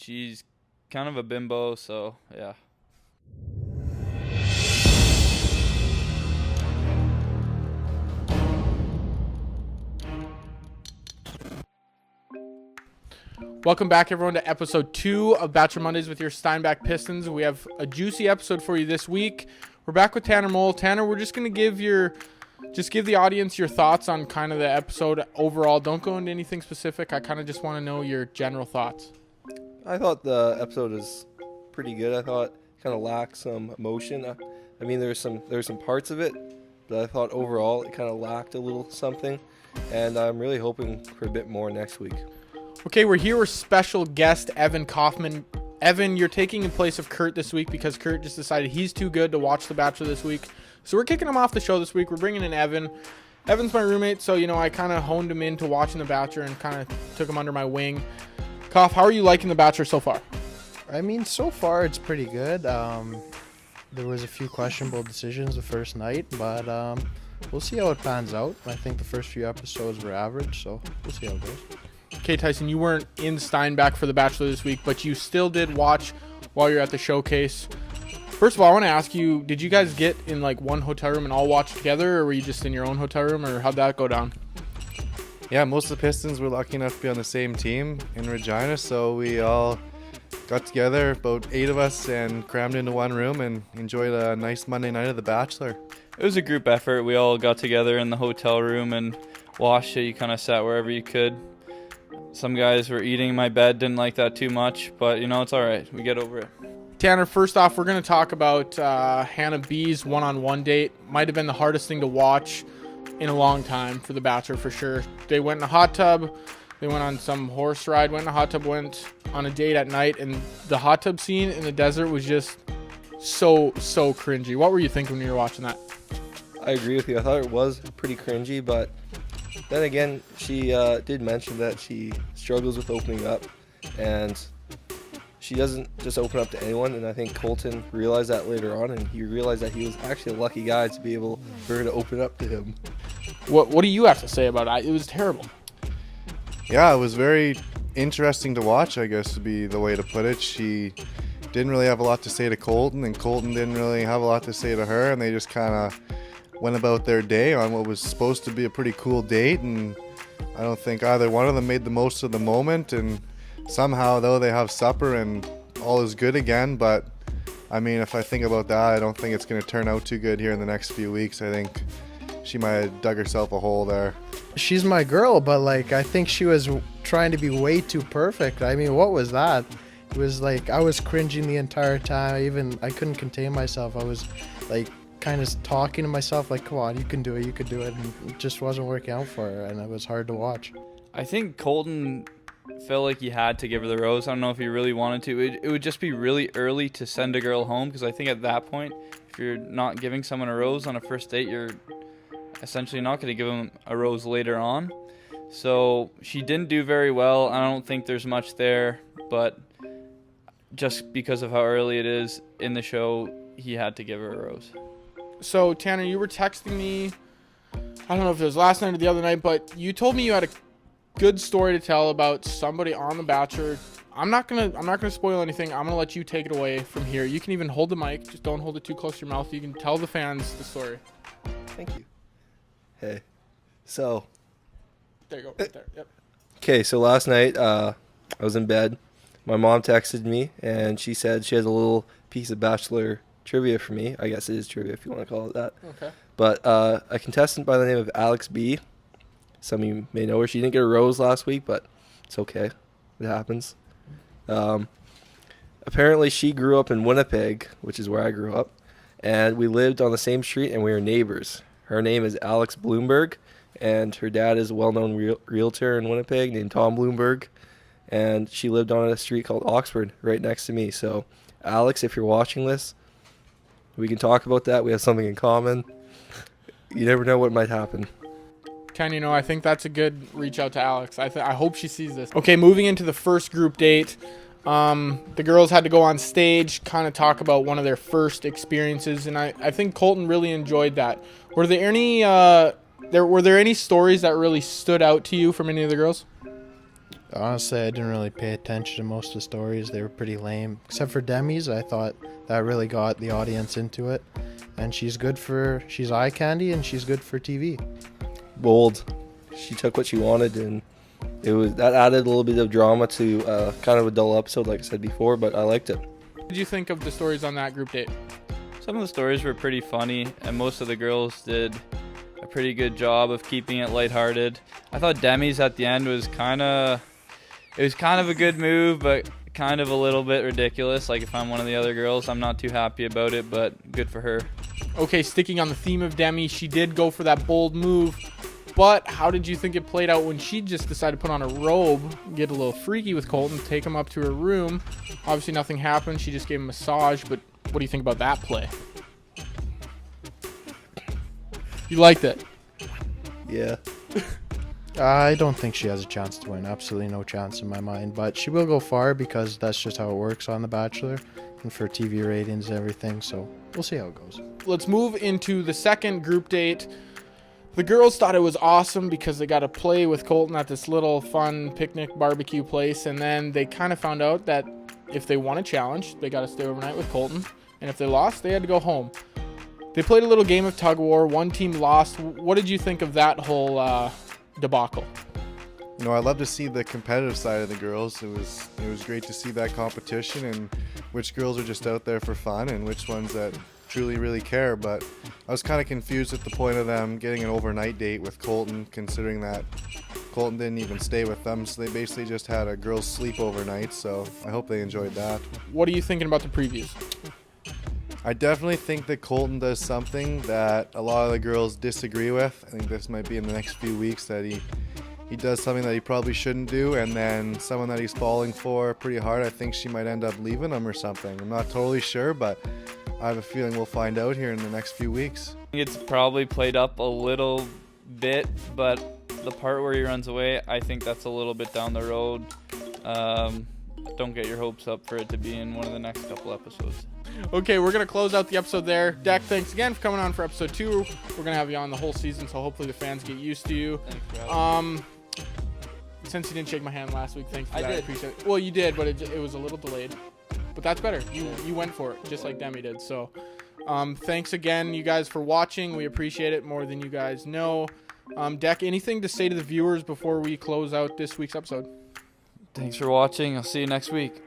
She's kind of a bimbo, so yeah. Welcome back, everyone, to episode 2 of Bachelor Mondays with your Steinbach Pistons. We have a juicy episode for you this week. We're back with Tanner Mole. Tanner, we're just going to give the audience your thoughts on kind of the episode overall. Don't go into anything specific. I kind of just want to know your general thoughts. I thought the episode was pretty good. I thought it kind of lacked some emotion. I mean, there's some parts of it, but I thought overall it kind of lacked a little something, and I'm really hoping for a bit more next week. Okay, we're here with special guest Evan Kaufman. Evan, you're taking in place of Kurt this week because Kurt just decided he's too good to watch The Bachelor this week. So we're kicking him off the show this week. We're bringing in Evan. Evan's my roommate, so, I kind of honed him into watching The Bachelor and kind of took him under my wing. Kauf, how are you liking The Bachelor so far? I mean, so far it's pretty good. There was a few questionable decisions the first night, but we'll see how it pans out. I think the first few episodes were average, so we'll see how it goes. Okay, Tyson, you weren't in Steinbach for The Bachelor this week, but you still did watch while you're at the showcase. First of all, I want to ask you, did you guys get in one hotel room and all watch together, or were you just in your own hotel room, or how'd that go down? Yeah, most of the Pistons were lucky enough to be on the same team in Regina, so we all got together, about 8 of us, and crammed into one room and enjoyed a nice Monday night of The Bachelor. It was a group effort. We all got together in the hotel room and watched it. You kind of sat wherever you could. Some guys were eating in my bed, didn't like that too much, but it's all right. We get over it. Tanner, first off, we're going to talk about Hannah B's one-on-one date. Might have been the hardest thing to watch in a long time for The Bachelor, for sure. They went in a hot tub. They went on some horse ride, went in a hot tub, went on a date at night, and the hot tub scene in the desert was just so cringy. What were you thinking when you were watching that? I agree with you. I thought it was pretty cringy, but then again, she did mention that she struggles with opening up, and she doesn't just open up to anyone, and I think Colton realized that later on, and he realized that he was actually a lucky guy to be able for her to open up to him. What do you have to say about it? It was terrible. Yeah, it was very interesting to watch, I guess would be the way to put it. She didn't really have a lot to say to Colton, and Colton didn't really have a lot to say to her, and they just kind of went about their day on what was supposed to be a pretty cool date, and I don't think either one of them made the most of the moment, and somehow, though, they have supper and all is good again, but I mean, if I think about that, I don't think it's going to turn out too good here in the next few weeks. I think she might have dug herself a hole there. She's my girl, but I think she was trying to be way too perfect. I mean, what was that? It was I was cringing the entire time. I couldn't contain myself. I was kind of talking to myself come on, you can do it, and it just wasn't working out for her, and it was hard to watch. I think Colton felt like he had to give her the rose. I don't know if he really wanted to. It would just be really early to send a girl home, because I think at that point, if you're not giving someone a rose on a first date, you're essentially not going to give them a rose later on. So she didn't do very well. I don't think there's much there, but just because of how early it is in the show, he had to give her a rose. So, Tanner, you were texting me, I don't know if it was last night or the other night, but you told me you had a good story to tell about somebody on The Bachelor. I'm not gonna spoil anything. I'm gonna let you take it away from here. You can even hold the mic, just don't hold it too close to your mouth. You can tell the fans the story. Thank you. Hey, so there you go, right there. Yep. Okay, so last night I was in bed. My mom texted me, and she said she has a little piece of Bachelor trivia for me. I guess it is trivia if you want to call it that. Okay. But a contestant by the name of Alex B. Some of you may know her. She didn't get a rose last week, but it's okay. It happens. Apparently, she grew up in Winnipeg, which is where I grew up, and we lived on the same street, and we were neighbors. Her name is Alex Bloomberg, and her dad is a well-known realtor in Winnipeg named Tom Bloomberg, and she lived on a street called Oxford right next to me. So, Alex, if you're watching this, we can talk about that. We have something in common. You never know what might happen. Ken, I think that's a good reach out to Alex. I hope she sees this. Okay, moving into the first group date. The girls had to go on stage, kind of talk about one of their first experiences, and I think Colton really enjoyed that. Were there any stories that really stood out to you from any of the girls? Honestly, I didn't really pay attention to most of the stories. They were pretty lame. Except for Demi's, I thought that really got the audience into it. And she's eye candy and she's good for TV. Bold. She took what she wanted, and that added a little bit of drama to kind of a dull episode, like I said before, but I liked it. What did you think of the stories on that group date? Some of the stories were pretty funny, and most of the girls did a pretty good job of keeping it lighthearted. I thought Demi's at the end was kind of a good move, but kind of a little bit ridiculous. Like, if I'm one of the other girls, I'm not too happy about it, but good for her. Okay, sticking on the theme of Demi, she did go for that bold move, but how did you think it played out when she just decided to put on a robe, get a little freaky with Colton, take him up to her room? Obviously nothing happened. She just gave him a massage, but what do you think about that play? You liked it? Yeah. I don't think she has a chance to win. Absolutely no chance in my mind. But she will go far because that's just how it works on The Bachelor and for TV ratings and everything. So we'll see how it goes. Let's move into the second group date. The girls thought it was awesome because they got to play with Colton at this little fun picnic barbecue place. And then they kind of found out that if they won a challenge, they got to stay overnight with Colton. And if they lost, they had to go home. They played a little game of tug war. One team lost. What did you think of that whole debacle? You know, I love to see the competitive side of the girls. It was great to see that competition and which girls are just out there for fun and which ones that truly really care. But I was kind of confused at the point of them getting an overnight date with Colton, considering that Colton didn't even stay with them, so they basically just had a girls sleep overnight. So I hope they enjoyed that. What are you thinking about the previews? I definitely think that Colton does something that a lot of the girls disagree with. I think this might be in the next few weeks that he does something that he probably shouldn't do, and then someone that he's falling for pretty hard, I think she might end up leaving him or something. I'm not totally sure, but I have a feeling we'll find out here in the next few weeks. It's probably played up a little bit, but the part where he runs away, I think that's a little bit down the road. Don't get your hopes up for it to be in one of the next couple episodes. Okay, we're going to close out the episode there. Dak, thanks again for coming on for episode 2. We're going to have you on the whole season, so hopefully the fans get used to you. Thanks for having me. Since you didn't shake my hand last week, thanks for I that. I did. appreciate it. Well, you did, but it was a little delayed. But that's better. You went for it, just like Demi did. So thanks again, you guys, for watching. We appreciate it more than you guys know. Dak, anything to say to the viewers before we close out this week's episode? Thanks for watching. I'll see you next week.